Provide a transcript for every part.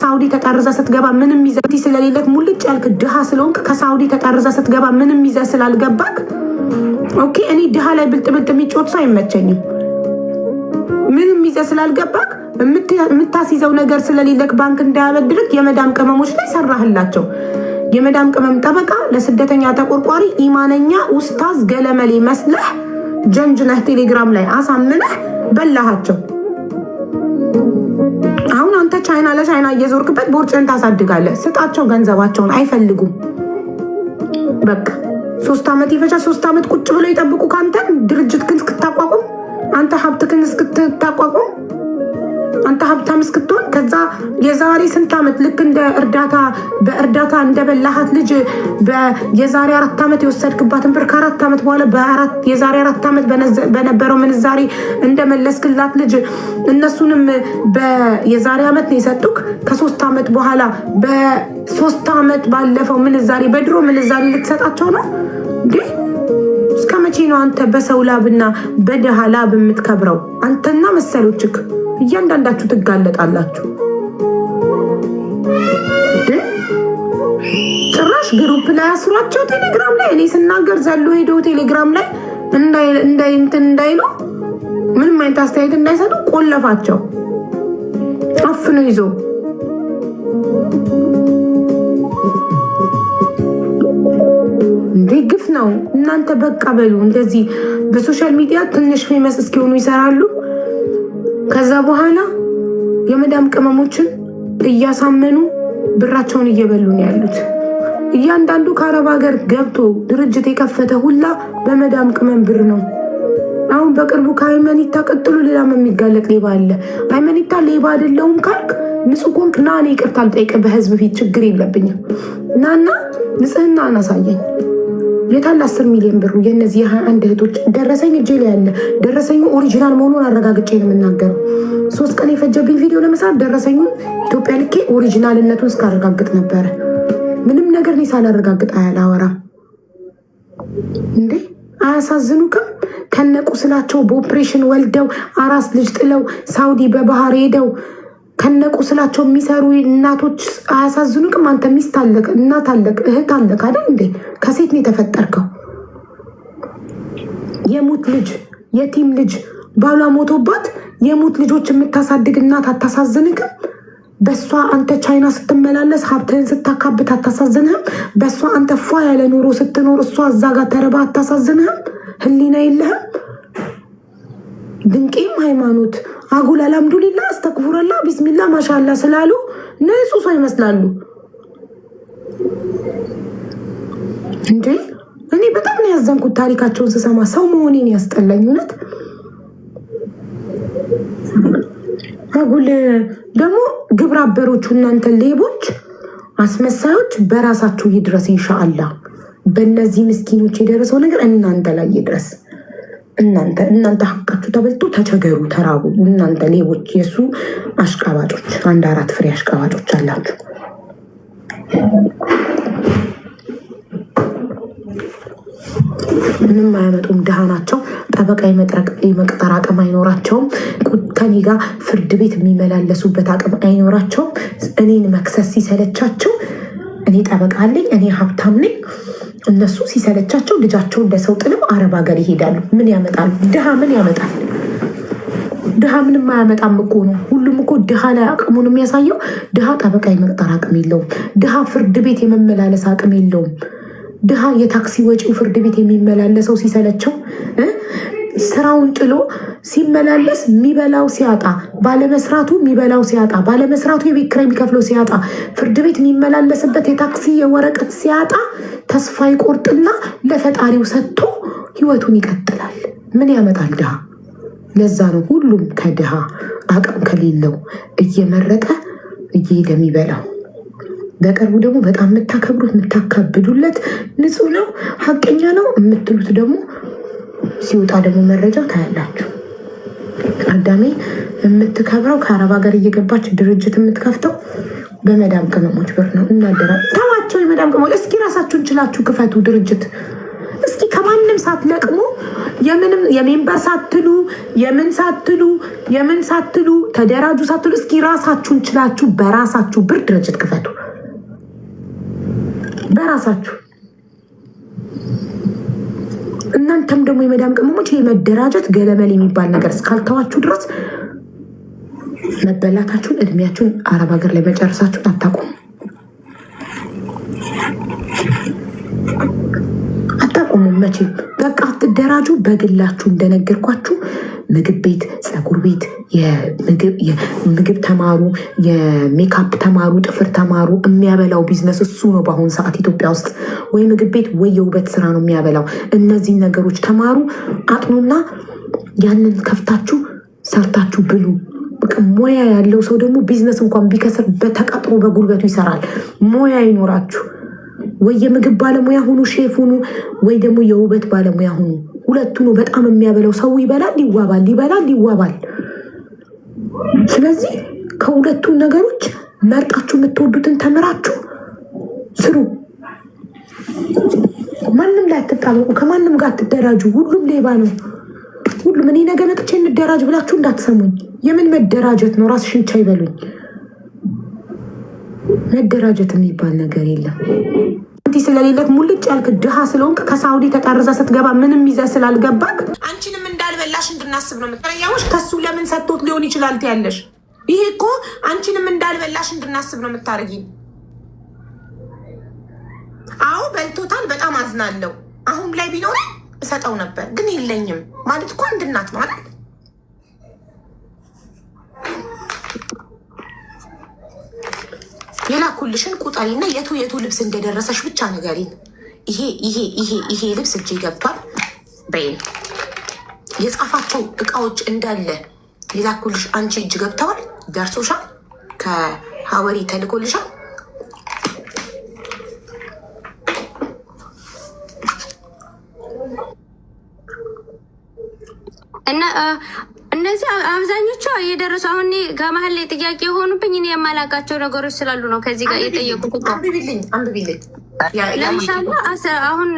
ከሳውዲ ተጠርዘ ስትገባ ምንም ይዘት ስለሌለክ ሙልጭ ያልክ ድሃ ስለሆንክ ከሳውዲ ተጠርዘ ስትገባ ምንም ይዘት ስላልገባክ ኦኬ እኔ ድሃ ላይ ብልጥ የሚጮት ሰው አይመቸኝም። ምንም ይዘት ስላልገባክ የምታስይዘው ነገር ስለሌለክ ባንክ እንዳያበድርክ የመዳም ቅመሞች ላይ ሰራህላቸው። የመዳም ቅመም ጠበቃ ለስደተኛ ተቆርቋሪ ኢማነኛ ኡስታዝ ገለመሌ መስለህ ጀንጅነህ ቴሌግራም ላይ አሳምነህ በላሃቸው። አሁን አንተ ቻይና ለቻይና እየዞርክበት ቦርጭን ታሳድጋለህ። ስጣቸው ገንዘባቸውን፣ አይፈልጉም። በቃ 3 ዓመት ይፈጃል። 3 ዓመት ቁጭ ብለው ይጠብቁ ካንተን ድርጅት ግን እስክታቋቁም፣ አንተ ሀብትክን እስክታቋቁም፣ አንተ ሀብታም እስክትሆን። ከዛ የዛሬ ስንት ዓመት ልክ እንደ በእርዳታ እንደበላሃት ልጅ የዛሬ 4 ዓመት የወሰድክባትን ብር ከ4 ዓመት በኋላ የዛሬ 4 ዓመት በነበረው ምንዛሬ እንደመለስክላት ልጅ እነሱንም የዛሬ ዓመት ነው የሰጡክ። ከ3 ዓመት በኋላ በ3 ዓመት ባለፈው ምንዛሬ በድሮ ምንዛሬ ልትሰጣቸው ነው እንዴ? እስከ መቼ ነው አንተ በሰው ላብና በድሃ ላብ የምትከብረው? አንተና መሰሎችክ እያንዳንዳችሁ ትጋለጣላችሁ። ጭራሽ ግሩፕ ላይ አስሯቸው ቴሌግራም ላይ እኔ ስናገር ዘሎ ሄደው ቴሌግራም ላይ እንዳይሉ ምንም አይነት አስተያየት እንዳይሰጡ ቆለፋቸው አፍኖ ይዞ። እንዴ ግፍ ነው። እናንተ በቃ በሉ። እንደዚህ በሶሻል ሚዲያ ትንሽ ፌመስ እስኪሆኑ ይሰራሉ። ከዛ በኋላ የመዳም ቅመሞችን እያሳመኑ ብራቸውን እየበሉ ነው ያሉት። እያንዳንዱ ከአረብ ሀገር ገብቶ ድርጅት የከፈተ ሁላ በመዳም ቅመም ብር ነው። አሁን በቅርቡ ከሃይማኒታ ቀጥሎ ሌላም የሚጋለጥ ሌባ አለ። ሃይማኒታ ሌባ አይደለሁም ካልክ ንጹህ ኮንክ ና እኔ ይቅርታ አልጠይቅህ በህዝብ ፊት ችግር የለብኝም። ናና ንጽህና አናሳየኝ። የታለ 10 ሚሊዮን ብሩ? የነዚህ የ21 እህቶች ደረሰኝ እጄ ላይ ያለ ደረሰኙ ኦሪጂናል መሆኑን አረጋግጬ ነው የምናገረው። 3 ቀን የፈጀብኝ ቪዲዮ ለመስራት ደረሰኙን ኢትዮጵያ ልኬ ኦሪጂናልነቱን እስካረጋግጥ ነበረ። ምንም ነገር እኔ ሳላረጋግጥ አላወራም። እንዴ አያሳዝኑክም? ከነቁስላቸው በኦፕሬሽን ወልደው አራስ ልጅ ጥለው ሳውዲ በባህር ሄደው ከነቁስላቸው የሚሰሩ እናቶች አያሳዝኑክም? አንተ ሚስት አለክ፣ እናት አለክ፣ እህት አለክ አይደል እንዴ? ከሴት ነው የተፈጠርከው። የሙት ልጅ የቲም ልጅ ባሏ ሞቶባት የሙት ልጆች የምታሳድግ እናት አታሳዝንክም? በሷ አንተ ቻይና ስትመላለስ ሀብትህን ስታካብት አታሳዝንህም? በሷ አንተ ፏ ያለ ኑሮ ስትኖር እሷ እዛ ጋር ተረባ አታሳዝንህም? ህሊና የለህም? ድንቄም ሃይማኖት አጉል አልሐምዱሊላ አስተክፉረላ ቢስሚላ ማሻላ ስላሉ ንጹህ ሰው ይመስላሉ እንዴ። እኔ በጣም ነው ያዘንኩት ታሪካቸውን ስሰማ። ሰው መሆኔን ያስጠላኝ እውነት። አጉል ደግሞ ግብረ አበሮቹ እናንተ ሌቦች አስመሳዮች በራሳችሁ ይድረስ ኢንሻአላህ። በእነዚህ ምስኪኖች የደረሰው ነገር እናንተ ላይ ይድረስ። እናንተ ሀቃችሁ ተበልቶ ተቸገሩ፣ ተራቡ። እናንተ ሌቦች፣ የሱ አሽቃባጮች፣ 1-4 ፍሬ አሽቃባጮች አላችሁ። ምንም አያመጡም፣ ድሃ ናቸው። ጠበቃ የመቅጠር አቅም አይኖራቸውም። ከኔ ጋር ፍርድ ቤት የሚመላለሱበት አቅም አይኖራቸውም። እኔን መክሰስ ሲሰለቻቸው እኔ ጠበቃ አለኝ፣ እኔ ሀብታም ነኝ። እነሱ ሲሰለቻቸው ልጃቸውን ለሰው ጥለው አረብ ሀገር ይሄዳሉ። ምን ያመጣሉ? ድሃ ምን ያመጣል? ድሃ ምንም አያመጣም እኮ ነው። ሁሉም እኮ ድሃ ላይ አቅሙን የሚያሳየው ድሃ ጠበቃ የመቅጠር አቅም የለውም። ድሃ ፍርድ ቤት የመመላለስ አቅም የለውም። ድሃ የታክሲ ወጪው ፍርድ ቤት የሚመላለሰው ሲሰለቸው ስራውን ጥሎ ሲመላለስ የሚበላው ሲያጣ፣ ባለመስራቱ የሚበላው ሲያጣ፣ ባለመስራቱ የቤት ኪራይ የሚከፍለው ሲያጣ፣ ፍርድ ቤት የሚመላለስበት የታክሲ የወረቀት ሲያጣ ተስፋ ይቆርጥና ለፈጣሪው ሰጥቶ ህይወቱን ይቀጥላል። ምን ያመጣል ድሃ? ለዛ ነው ሁሉም ከድሃ አቅም ከሌለው እየመረጠ እየሄደ የሚበላው። በቅርቡ ደግሞ በጣም የምታከብሩት የምታካብዱለት ንጹህ ነው ሀቀኛ ነው የምትሉት ደግሞ ሲወጣ ደግሞ መረጃ ታያላችሁ። አዳሜ የምትከብረው ከአረብ ሀገር እየገባች ድርጅት የምትከፍተው በመዳም ቅመሞች ብር ነው። እናደራ ተዋቸው የመዳም ቅመሞች። እስኪ ራሳችሁን ችላችሁ ክፈቱ ድርጅት። እስኪ ከማንም ሳትለቅሙ የምንም የሜምበር ሳትሉ የምን ሳትሉ ተደራጁ ሳትሉ እስኪ ራሳችሁን ችላችሁ በራሳችሁ ብር ድርጅት ክፈቱ። በራሳችሁ እናንተም ደግሞ የመዳም ቅመሞች የመደራጀት ገለመል የሚባል ነገር እስካልተዋችሁ ድረስ መበላታችሁን እድሜያችሁን አረብ ሀገር ላይ መጨረሳችሁን አታቁሙ። መቼም በቃ አትደራጁ። በግላችሁ እንደነገርኳችሁ ምግብ ቤት፣ ፀጉር ቤት፣ የምግብ ተማሩ፣ የሜካፕ ተማሩ፣ ጥፍር ተማሩ። የሚያበላው ቢዝነስ እሱ ነው በአሁኑ ሰዓት ኢትዮጵያ ውስጥ። ወይ ምግብ ቤት ወይ የውበት ስራ ነው የሚያበላው። እነዚህን ነገሮች ተማሩ፣ አጥኑና ያንን ከፍታችሁ ሰርታችሁ ብሉ። ሙያ ያለው ሰው ደግሞ ቢዝነስ እንኳን ቢከስር በተቀጥሮ በጉልበቱ ይሰራል። ሙያ ይኖራችሁ። ወይ የምግብ ባለሙያ ሁኑ፣ ሼፍ ሁኑ፣ ወይ ደግሞ የውበት ባለሙያ ሁኑ። ሁለቱ ነው በጣም የሚያበላው። ሰው ይበላል ይዋባል፣ ይበላል ይዋባል። ስለዚህ ከሁለቱ ነገሮች መርጣችሁ የምትወዱትን ተምራችሁ ስሩ። ማንም ላይ አትጣበቁ፣ ከማንም ጋር አትደራጁ። ሁሉም ሌባ ነው። ሁሉም እኔ ነገ መጥቼ እንደራጅ ብላችሁ እንዳትሰሙኝ። የምን መደራጀት ነው? ራስሽን ቻይ በሉኝ። መደራጀት የሚባል ነገር የለም። እንዲህ ስለሌለት ሙልጭ ያልክ ድሃ ስለሆንክ ከሳውዲ ተጠርዛ ስትገባ ምንም ይዘ ስላልገባክ አንቺንም እንዳልበላሽ እንድናስብ ነው የምትረያዎች። ከሱ ለምን ሰጥቶት ሊሆን ይችላል ትያለሽ። ይሄ እኮ አንቺንም እንዳልበላሽ እንድናስብ ነው የምታደርጊ። አዎ በልቶታል። በጣም አዝናለሁ። አሁን ላይ ቢኖር እሰጠው ነበር፣ ግን የለኝም ማለት እኮ አንድ እናት ነው አይደል? የላኩልሽን ቁጠሪና የቱ ልብስ እንደደረሰሽ ብቻ ንገሪን። ይሄ ልብስ እጅ ገብቷል በይን። የጻፋቸው እቃዎች እንዳለ የላኩልሽ አንቺ እጅ ገብተዋል፣ ደርሶሻል፣ ከሀወሪ ተልኮልሻል። እና እነዚህ አብዛኞቹ የደረሱ አሁን ከመሀል ላይ ጥያቄ የሆኑብኝ እኔ የማላውቃቸው ነገሮች ስላሉ ነው ከዚህ ጋር የጠየቁት። አንብቢልኝ። ለምሳሌ አሁን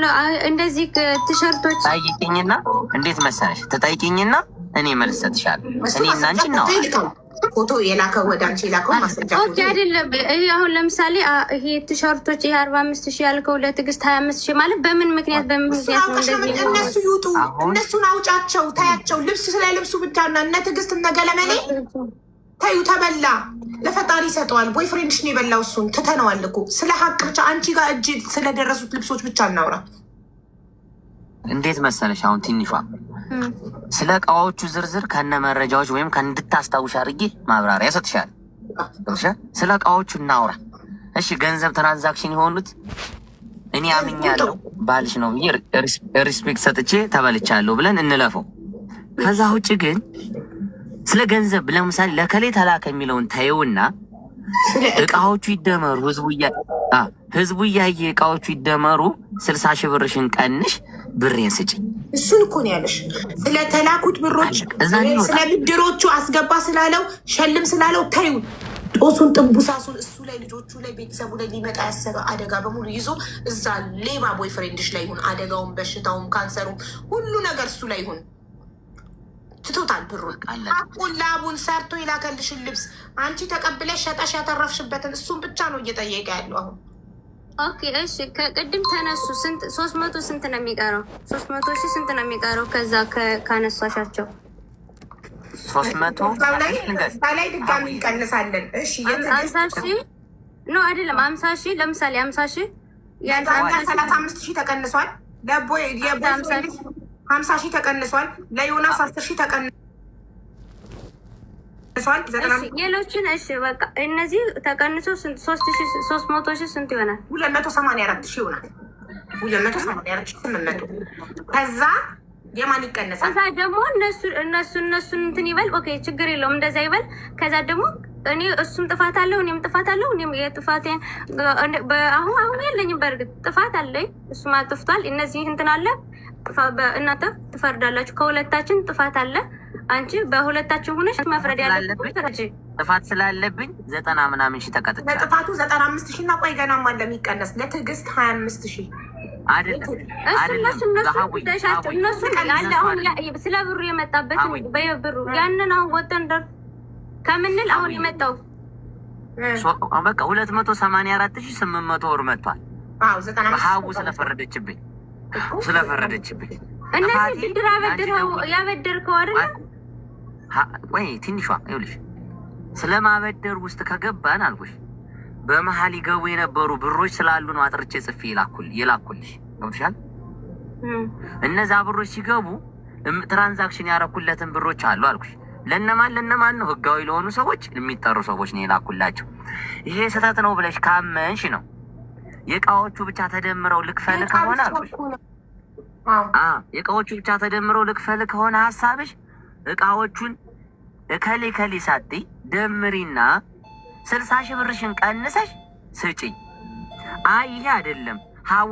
እንደዚህ ቲሸርቶች ጠይቂኝና፣ እንዴት መሰለሽ ትጠይቂኝና እኔ መልስ ሰጥሻለሁ። እኔ እና አንቺ ነው ፎቶ የላከው ወደ አንቺ የላከው ማስረጃ አይደለም። አሁን ለምሳሌ ይሄ ቲሸርቶች ይሄ 45,000 ያልከው ለትዕግስት 25,000 ማለት በምን ምክንያት ነው እንደዚህ? እነሱ ይውጡ፣ እነሱን አውጫቸው፣ ታያቸው። ልብስ ስለ ልብሱ ብቻና እነ ትዕግስት እነ ገለመሌ ታዩ። ተበላ ለፈጣሪ ይሰጠዋል። ቦይፍሬንድሽ ነው የበላው። እሱን ትተነዋል እኮ። ስለ ሀቅ ብቻ አንቺ ጋር እጅ ስለደረሱት ልብሶች ብቻ እናውራ። እንዴት መሰለሽ አሁን ትንሿ ስለ እቃዎቹ ዝርዝር ከነ መረጃዎች ወይም ከእንድታስታውሽ አድርጌ ማብራሪያ ሰጥሻል። ስለ እቃዎቹ እናውራ እሺ። ገንዘብ ትራንዛክሽን የሆኑት እኔ አምኛለሁ ባልሽ ነው ብዬ ሪስፔክት ሰጥቼ ተበልቻለሁ ብለን እንለፈው። ከዛ ውጭ ግን ስለ ገንዘብ ለምሳሌ ለከሌ ተላከ የሚለውን ታየውና እቃዎቹ ይደመሩ፣ ህዝቡ እያየ እቃዎቹ ይደመሩ፣ 60 ሺህ ብርሽን ቀንሽ ብሬን ስጭኝ። እሱን እኮ ነው ያለሽ። ስለተላኩት ብሮች ስለ ብድሮቹ አስገባ ስላለው ሸልም ስላለው ታዩ። ጦሱን ጥንቡሳሱን እሱ ላይ ልጆቹ ላይ ቤተሰቡ ላይ ሊመጣ ያሰበ አደጋ በሙሉ ይዞ እዛ ሌባ ቦይፍሬንድሽ ላይ ይሁን፣ አደጋውን፣ በሽታውም፣ ካንሰሩም ሁሉ ነገር እሱ ላይ ይሁን። ትቶታል ብሩን። አቁን ላቡን ሰርቶ የላከልሽን ልብስ አንቺ ተቀብለሽ ሸጠሽ ያተረፍሽበትን እሱን ብቻ ነው እየጠየቀ ያለው አሁን። ኦኬ እሺ፣ ከቅድም ተነሱ። 300 ስንት ነው የሚቀረው? 300,000 ስንት ነው የሚቀረው? ከዛ ካነሳሻቸው 300 ላይ ድጋሚ እንቀንሳለን። እሺ 50,000 ነው አይደለም? 50,000 ለምሳሌ 50,000 35,000 ተቀንሷል። ለቦይ 50,000 ተቀንሷል። ለዮናስ 10,000 ተቀንሷል። ሌሎችን እሺ በቃ እነዚህ ተቀንሶ 300,000 ስንት ይሆናል? 284,000 ይሆናል። 284,800 ከዛ የማን ይቀነሳል? ከዛ ደግሞ እነሱን እንትን ይበል። ኦኬ ችግር የለውም እንደዛ ይበል። ከዛ ደግሞ እኔ እሱም ጥፋት አለው እኔም ጥፋት አለው። እኔም የጥፋቴን አሁን የለኝም። በእርግጥ ጥፋት አለኝ፣ እሱም አጥፍቷል። እነዚህ እንትን አለ፣ እናንተ ትፈርዳላችሁ። ከሁለታችን ጥፋት አለ። አንቺ በሁለታችን ሆነሽ መፍረድ ያለብኝ ጥፋት ስላለብኝ 90 ምናምን ሺህ ተቀጥቻለሁ። ለጥፋቱ 95,000 እና ቆይ ገናም አለ የሚቀነስ ለትዕግስት 25,000 አይደለም እነሱ ያለ አሁን ስለ ብሩ የመጣበት በብሩ ያንን አሁን ወጥተን ከምንል አሁን የመጣው በቃ 284,800 ብር መጥቷል። ሀቡ ስለፈረደችብኝ እነዚህ ብድር ያበደርከው አይደለ? ወይ ትንሿ ይኸውልሽ፣ ስለማበደር ውስጥ ከገባን አልኩሽ በመሀል ይገቡ የነበሩ ብሮች ስላሉ ነው አጥርቼ ጽፌ የላኩልሽ። ገብቶሻል? እነዛ ብሮች ሲገቡ ትራንዛክሽን ያረኩለትን ብሮች አሉ አልኩሽ። ለነማን ነው? ህጋዊ ለሆኑ ሰዎች የሚጠሩ ሰዎች ነው የላኩላቸው። ይሄ ስህተት ነው ብለሽ ካመንሽ ነው የእቃዎቹ ብቻ ተደምረው ልክፈል ከሆነ አልኩሽ። የእቃዎቹ ብቻ ተደምረው ልክፈል ከሆነ ሀሳብሽ እቃዎቹን ከሌ ሳትይ ደምሪና 60 ሺህ ብርሽን ቀንሰሽ ስጪኝ። ይሄ አይደለም ሀቡ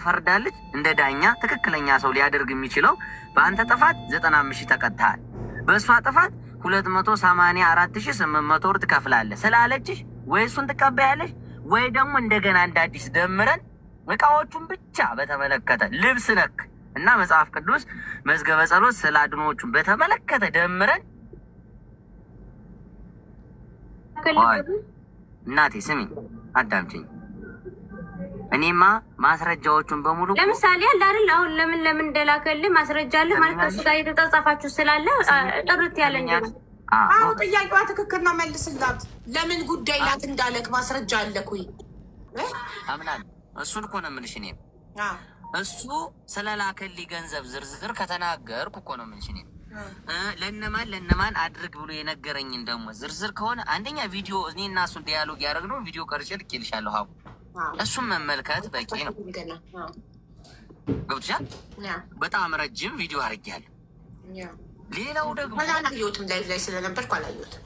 ፈርዳለች። እንደ ዳኛ ትክክለኛ ሰው ሊያደርግ የሚችለው በአንተ ጥፋት 95 ሺህ ተቀጥተሃል፣ በእሷ ጥፋት 284,800 ብር ትከፍላለህ ስላለችሽ ወይ እሱን ትቀበያለሽ ወይ ደግሞ እንደገና እንደ አዲስ ደምረን እቃዎቹን ብቻ በተመለከተ ልብስ ነክ እና መጽሐፍ ቅዱስ መዝገበ ጸሎት ስለ አድኖዎቹን በተመለከተ ደምረን እናቴ ስሚ አዳምጪኝ። እኔማ ማስረጃዎቹን በሙሉ ለምሳሌ አለ አይደል? አሁን ለምን እንደላከልህ ማስረጃ አለ ማለት ከሱ ጋር የተጻጻፋችሁ ስላለ ጥርት ያለ እንጂ ነው። ጥያቄዋ ትክክል ነው። መልስላት። ለምን ጉዳይ ላት እንዳለክ ማስረጃ አለኩኝ አምናለሁ። እሱን እኮ ነው የምልሽ። እኔም እሱ ስለላከልኝ ገንዘብ ዝርዝር ከተናገርኩ እኮ ነው የምልሽ። እኔም ለነማን አድርግ ብሎ የነገረኝን ደግሞ ዝርዝር ከሆነ አንደኛ ቪዲዮ እኔ እና እሱን ዲያሎግ ያደረግነው ቪዲዮ ቀርጬ ልኬልሻለሁ። ሀቡ እሱን መመልከት በቂ ነው። ገብቶሻል? በጣም ረጅም ቪዲዮ አድርጌያለሁ። ሌላው ደግሞ አላየሁትም፣ ላይቭ ላይ ስለነበርኩ አላየሁትም።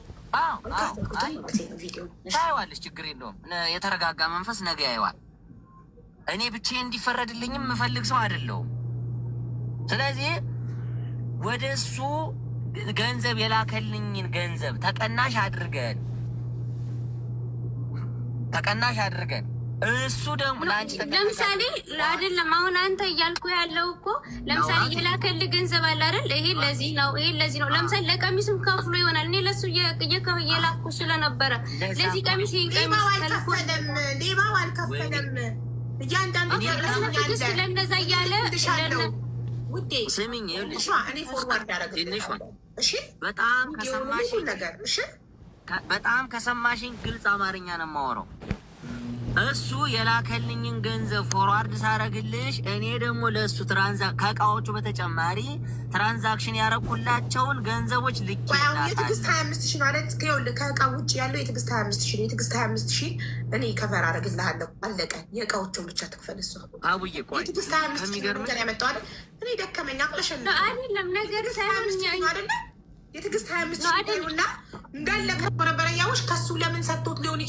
ታይዋለሽ፣ ችግር የለውም። የተረጋጋ መንፈስ ነገ ያየዋል። እኔ ብቻዬን እንዲፈረድልኝም የምፈልግ ሰው አይደለሁም። ስለዚህ ወደ እሱ ገንዘብ የላከልኝን ገንዘብ ተቀናሽ አድርገን እሱ ደግሞ ለአንቺ ለምሳሌ አይደለም አሁን አንተ እያልኩ ያለው እኮ ለምሳሌ የላከልህ ገንዘብ አለ አይደል? ይሄ ለዚህ ነው። ለምሳሌ ለቀሚስም ከፍሎ ይሆናል። እኔ ለሱ እየላኩ ስለነበረ ለዚህ ቀሚስ ሌባው አልከፈለም። እያንዳንዱ ስለነዛ እያለ ውዴ ስሚኝ፣ እኔ ፎርዋርድ ያደረግልሽ በጣም ከሰማሽኝ ግልጽ አማርኛ ነው የማወራው። እሱ የላከልኝን ገንዘብ ፎርዋርድ ሳረግልሽ እኔ ደግሞ ለእሱ ከእቃዎቹ በተጨማሪ ትራንዛክሽን ያረኩላቸውን ገንዘቦች ልክ የትዕግስት 25 ሺህ ማለት ከእቃ ውጭ ያለው የትዕግስት 25 ሺህ የትዕግስት 25 ሺህ እኔ ከቨር አረግልሃለሁ። አለቀ። የእቃዎቹን ብቻ ትክፈል። እሱ አቡዬ ቆይ የትዕግስት 25 ሺህ ነገር ያመጣው አይደል? እኔ ደከመኛ አቅለሸለ አይደለም ነገር ሳይሆን አይደለ የትዕግስት 25 ሺህ እና እንዳለ ከነበረ ያውሽ ከሱ ለምን ሰጥቶት ሊሆን ይችላል።